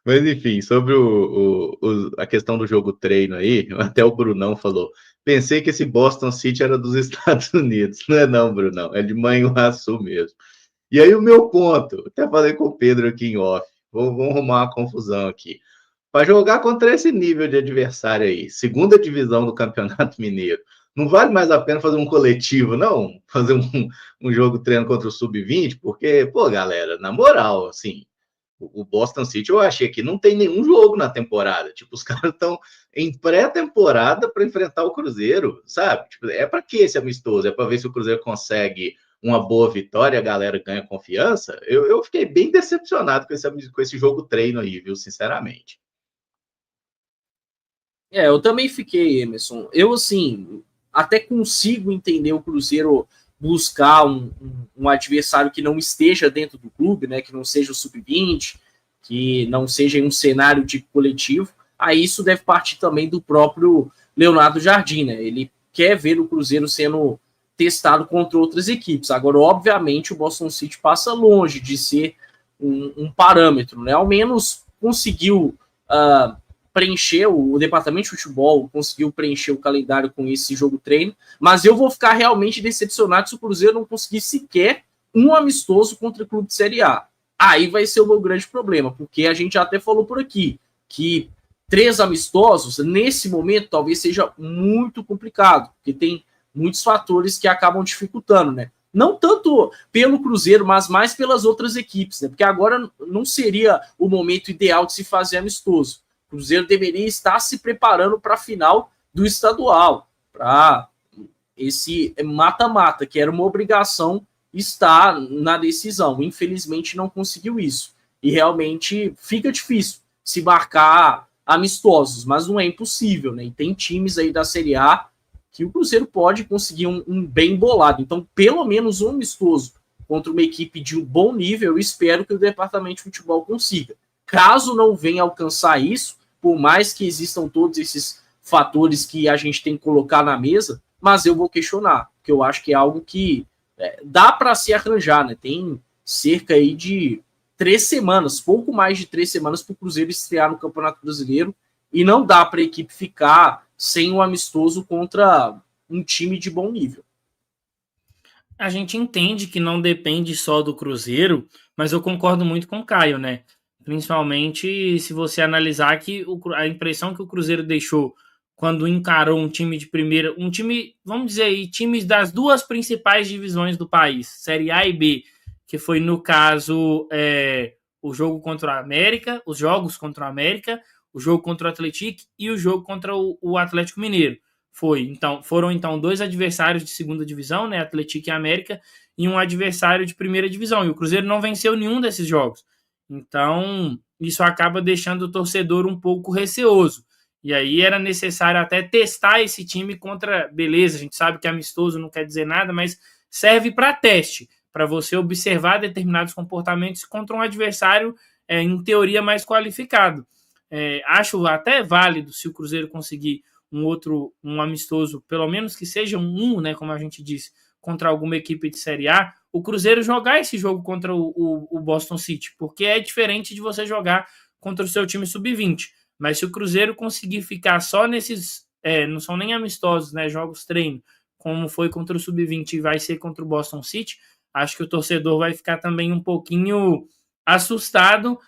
Mas enfim, sobre a questão do jogo treino aí, até o Brunão falou. Pensei que esse Boston City era dos Estados Unidos. Não é não, Brunão, é de Manhuaçu mesmo. E aí o meu ponto, até falei com o Pedro aqui em off, vamos arrumar uma confusão aqui. Para jogar contra esse nível de adversário aí, segunda divisão do Campeonato Mineiro, não vale mais a pena fazer um coletivo, não? Fazer um jogo treino contra o Sub-20? Porque, pô, galera, na moral, assim, o Boston City eu achei que não tem nenhum jogo na temporada. Tipo, os caras estão em pré-temporada para enfrentar o Cruzeiro, sabe? Tipo, é para que esse amistoso? É para ver se o Cruzeiro consegue uma boa vitória, a galera ganha confiança? Eu fiquei bem decepcionado com esse jogo treino aí, viu? Sinceramente. Eu também fiquei, Emerson. Eu, assim, até consigo entender o Cruzeiro buscar um adversário que não esteja dentro do clube, né? Que não seja o sub-20, que não seja em um cenário de coletivo. Aí isso deve partir também do próprio Leonardo Jardim, né? Ele quer ver o Cruzeiro sendo testado contra outras equipes. Agora, obviamente, o Boston City passa longe de ser um parâmetro, né? Ao menos conseguiu preencher o departamento de futebol, conseguiu preencher o calendário com esse jogo treino, mas eu vou ficar realmente decepcionado se o Cruzeiro não conseguir sequer um amistoso contra o clube de Série A. Aí vai ser o meu grande problema, porque a gente já até falou por aqui que 3 amistosos, nesse momento, talvez seja muito complicado, porque tem muitos fatores que acabam dificultando, né? Não tanto pelo Cruzeiro, mas mais pelas outras equipes, né? Porque agora não seria o momento ideal de se fazer amistoso. O Cruzeiro deveria estar se preparando para a final do estadual, para esse mata-mata, que era uma obrigação estar na decisão. Infelizmente não conseguiu isso. E realmente fica difícil se marcar amistosos, mas não é impossível, né? E tem times aí da Série A que o Cruzeiro pode conseguir um bem bolado. Então, pelo menos um amistoso contra uma equipe de um bom nível, eu espero que o departamento de futebol consiga. Caso não venha alcançar isso, por mais que existam todos esses fatores que a gente tem que colocar na mesa, mas eu vou questionar, porque eu acho que é algo que dá para se arranjar, né? Tem cerca aí de 3 semanas, pouco mais de 3 semanas para o Cruzeiro estrear no Campeonato Brasileiro e não dá para a equipe ficar sem um amistoso contra um time de bom nível. A gente entende que não depende só do Cruzeiro, mas eu concordo muito com o Caio, né? Principalmente se você analisar que a impressão que o Cruzeiro deixou quando encarou um time de primeira, um time, vamos dizer aí, times das duas principais divisões do país, Série A e B, que foi no caso o jogo contra a América, os jogos contra a América, o jogo contra o Atlético e o jogo contra o Atlético Mineiro. Foram então 2 adversários de segunda divisão, né, Atlético e América, e um adversário de primeira divisão. E o Cruzeiro não venceu nenhum desses jogos. Então, isso acaba deixando o torcedor um pouco receoso. E aí era necessário até testar esse time contra. Beleza, a gente sabe que amistoso não quer dizer nada, mas serve para teste, para você observar determinados comportamentos contra um adversário, em teoria, mais qualificado. Acho até válido se o Cruzeiro conseguir um amistoso, pelo menos que seja né, como a gente disse, contra alguma equipe de Série A, o Cruzeiro jogar esse jogo contra o Boston City, porque é diferente de você jogar contra o seu time sub-20. Mas se o Cruzeiro conseguir ficar só nesses, não são nem amistosos, né, jogos treino, como foi contra o sub-20 e vai ser contra o Boston City, acho que o torcedor vai ficar também um pouquinho assustado,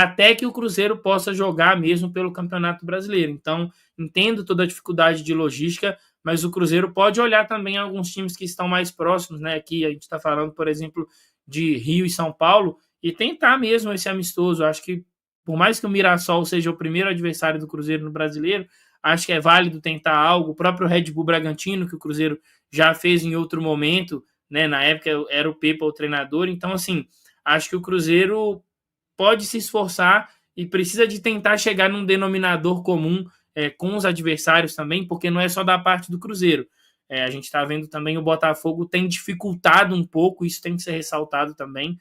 até que o Cruzeiro possa jogar mesmo pelo Campeonato Brasileiro. Então, entendo toda a dificuldade de logística, mas o Cruzeiro pode olhar também alguns times que estão mais próximos, né? Aqui a gente está falando, por exemplo, de Rio e São Paulo, e tentar mesmo esse amistoso. Acho que, por mais que o Mirassol seja o primeiro adversário do Cruzeiro no Brasileiro, acho que é válido tentar algo. O próprio Red Bull Bragantino, que o Cruzeiro já fez em outro momento, né? Na época era o Pepa o treinador. Então, assim, acho que o Cruzeiro pode se esforçar e precisa de tentar chegar num denominador comum com os adversários também, porque não é só da parte do Cruzeiro. A gente está vendo também o Botafogo tem dificultado um pouco, isso tem que ser ressaltado também.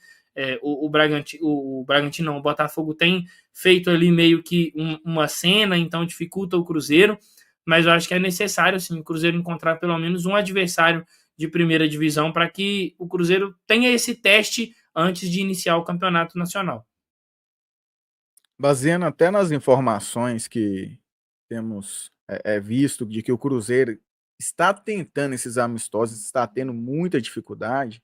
O Bragantino não, o Botafogo tem feito ali meio que uma cena, então dificulta o Cruzeiro, mas eu acho que é necessário sim, o Cruzeiro encontrar pelo menos um adversário de primeira divisão para que o Cruzeiro tenha esse teste antes de iniciar o campeonato nacional. Baseando até nas informações que temos visto de que o Cruzeiro está tentando esses amistosos, está tendo muita dificuldade,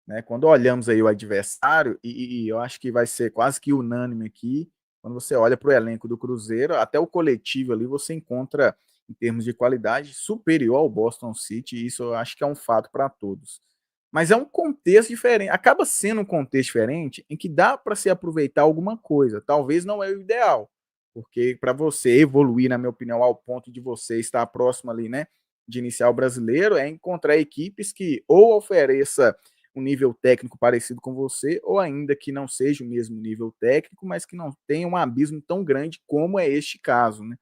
né? Quando olhamos aí o adversário, e eu acho que vai ser quase que unânime aqui, quando você olha para o elenco do Cruzeiro, até o coletivo ali você encontra, em termos de qualidade, superior ao Boston City, e isso eu acho que é um fato para todos. Mas é um contexto diferente, acaba sendo um contexto diferente em que dá para se aproveitar alguma coisa. Talvez não é o ideal, porque para você evoluir, na minha opinião, ao ponto de você estar próximo ali, né, de iniciar o brasileiro, é encontrar equipes que ou ofereça um nível técnico parecido com você, ou ainda que não seja o mesmo nível técnico, mas que não tenha um abismo tão grande como é este caso, né?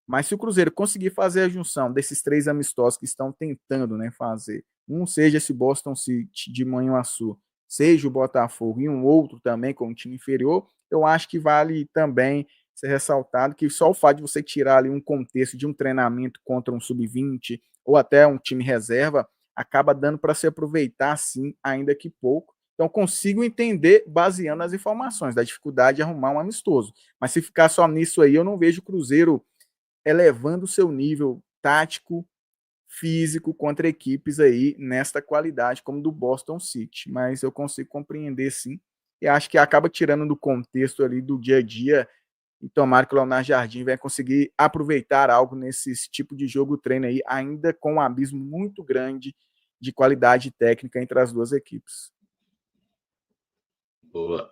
Mas se o Cruzeiro conseguir fazer a junção desses 3 amistosos que estão tentando, né, fazer, um seja esse Boston City de Manhuaçu, seja o Botafogo e um outro também com um time inferior, eu acho que vale também ser ressaltado que só o fato de você tirar ali um contexto de um treinamento contra um sub-20 ou até um time reserva acaba dando para se aproveitar sim, ainda que pouco. Então consigo entender baseando nas informações da dificuldade de arrumar um amistoso. Mas se ficar só nisso aí, eu não vejo o Cruzeiro elevando o seu nível tático, físico contra equipes aí nesta qualidade como do Boston City, mas eu consigo compreender sim, e acho que acaba tirando do contexto ali do dia a dia, e tomara que o Leonardo Jardim vai conseguir aproveitar algo nesse tipo de jogo treino aí, ainda com um abismo muito grande de qualidade técnica entre as duas equipes. Boa.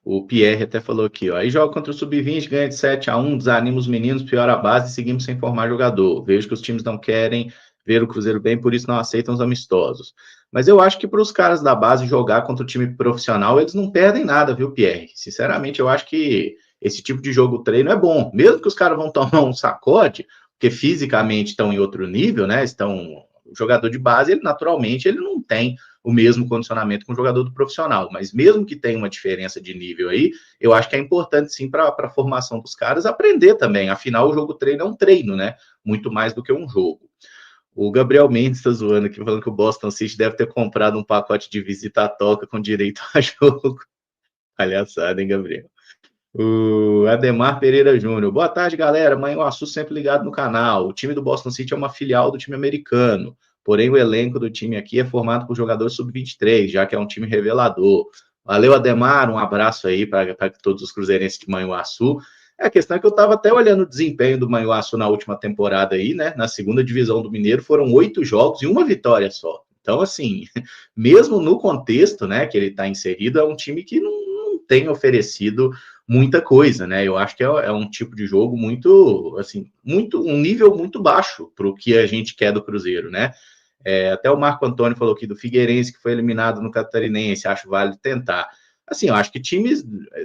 O Pierre até falou aqui, ó. Aí joga contra o Sub-20, ganha de 7-1, desanima os meninos, piora a base e seguimos sem formar jogador. Vejo que os times não querem ver o Cruzeiro bem, por isso não aceitam os amistosos. Mas eu acho que para os caras da base jogar contra o time profissional, eles não perdem nada, viu, Pierre? Sinceramente, eu acho que esse tipo de jogo treino é bom. Mesmo que os caras vão tomar um sacode, porque fisicamente estão em outro nível, né? O jogador de base, ele naturalmente ele não tem o mesmo condicionamento com o jogador do profissional, mas mesmo que tenha uma diferença de nível aí, eu acho que é importante sim para a formação dos caras aprender também, afinal o jogo treino é um treino, né, muito mais do que um jogo. O Gabriel Mendes está zoando aqui, falando que o Boston City deve ter comprado um pacote de visita à toca com direito a jogo. Palhaçada, hein, Gabriel? O Ademar Pereira Júnior. Boa tarde, galera. Manhuaçu sempre ligado no canal. O time do Boston City é uma filial do time americano. Porém, o elenco do time aqui é formado por jogadores sub-23, já que é um time revelador. Valeu, Ademar. Um abraço aí para todos os cruzeirenses de Manhuaçu. A questão é que eu estava até olhando o desempenho do Manhuaçu na última temporada aí, né? Na segunda divisão do Mineiro foram 8 jogos e uma vitória só. Então, assim, mesmo no contexto, né, que ele está inserido, é um time que não tem oferecido muita coisa, né? Eu acho que é um tipo de jogo muito, assim, um nível muito baixo para o que a gente quer do Cruzeiro, né? Até o Marco Antônio falou aqui do Figueirense, que foi eliminado no Catarinense, acho válido tentar. Assim, eu acho que times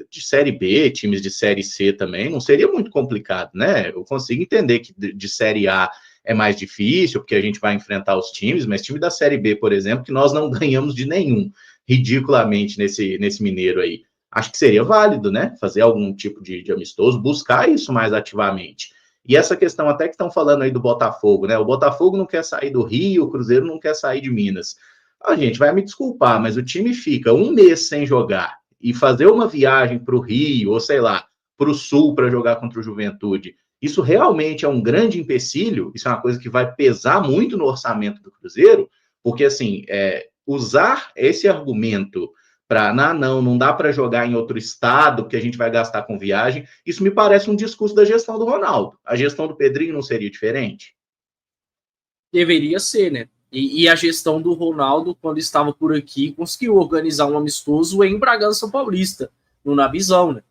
de Série B, times de Série C também, não seria muito complicado, né? Eu consigo entender que de Série A é mais difícil, porque a gente vai enfrentar os times, mas time da Série B, por exemplo, que nós não ganhamos de nenhum, ridiculamente, nesse Mineiro aí. Acho que seria válido, né? Fazer algum tipo de amistoso, buscar isso mais ativamente. E essa questão até que estão falando aí do Botafogo, né? O Botafogo não quer sair do Rio, o Cruzeiro não quer sair de Minas. A gente vai me desculpar, mas o time fica um mês sem jogar e fazer uma viagem para o Rio, ou sei lá, para o Sul para jogar contra o Juventude. Isso realmente é um grande empecilho, isso é uma coisa que vai pesar muito no orçamento do Cruzeiro, porque assim, usar esse argumento para não dá para jogar em outro estado, porque a gente vai gastar com viagem. Isso me parece um discurso da gestão do Ronaldo. A gestão do Pedrinho não seria diferente? Deveria ser, né? E a gestão do Ronaldo, quando estava por aqui, conseguiu organizar um amistoso em Bragança Paulista, no Nabizão, né?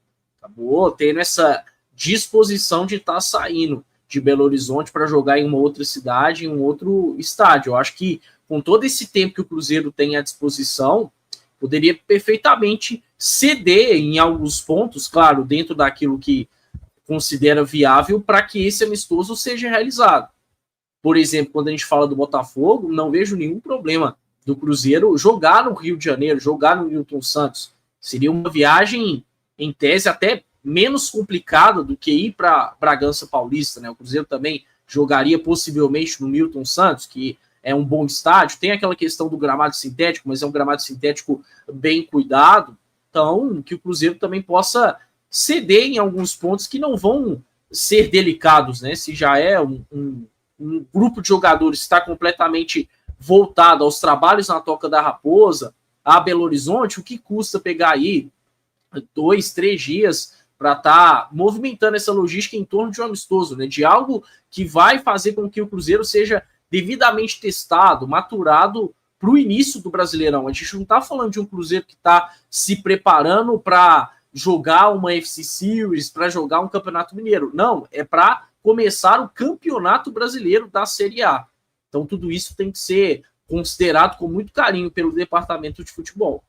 Acabou tendo essa disposição de estar saindo de Belo Horizonte para jogar em uma outra cidade, em um outro estádio. Eu acho que com todo esse tempo que o Cruzeiro tem à disposição, poderia perfeitamente ceder em alguns pontos, claro, dentro daquilo que considera viável para que esse amistoso seja realizado. Por exemplo, quando a gente fala do Botafogo, não vejo nenhum problema do Cruzeiro jogar no Rio de Janeiro, jogar no Newton Santos. Seria uma viagem, em tese, até menos complicada do que ir para Bragança Paulista, né? O Cruzeiro também jogaria possivelmente no Newton Santos, que é um bom estádio. Tem aquela questão do gramado sintético, mas é um gramado sintético bem cuidado. Então, que o Cruzeiro também possa ceder em alguns pontos que não vão ser delicados, né? Se já é um grupo de jogadores que está completamente voltado aos trabalhos na Toca da Raposa, a Belo Horizonte, o que custa pegar aí 2, 3 dias para estar movimentando essa logística em torno de um amistoso, né? De algo que vai fazer com que o Cruzeiro seja devidamente testado, maturado para o início do Brasileirão. A gente não está falando de um Cruzeiro que está se preparando para jogar uma FC Series, para jogar um Campeonato Mineiro. Não, é para começar o Campeonato Brasileiro da Série A. Então tudo isso tem que ser considerado com muito carinho pelo departamento de futebol.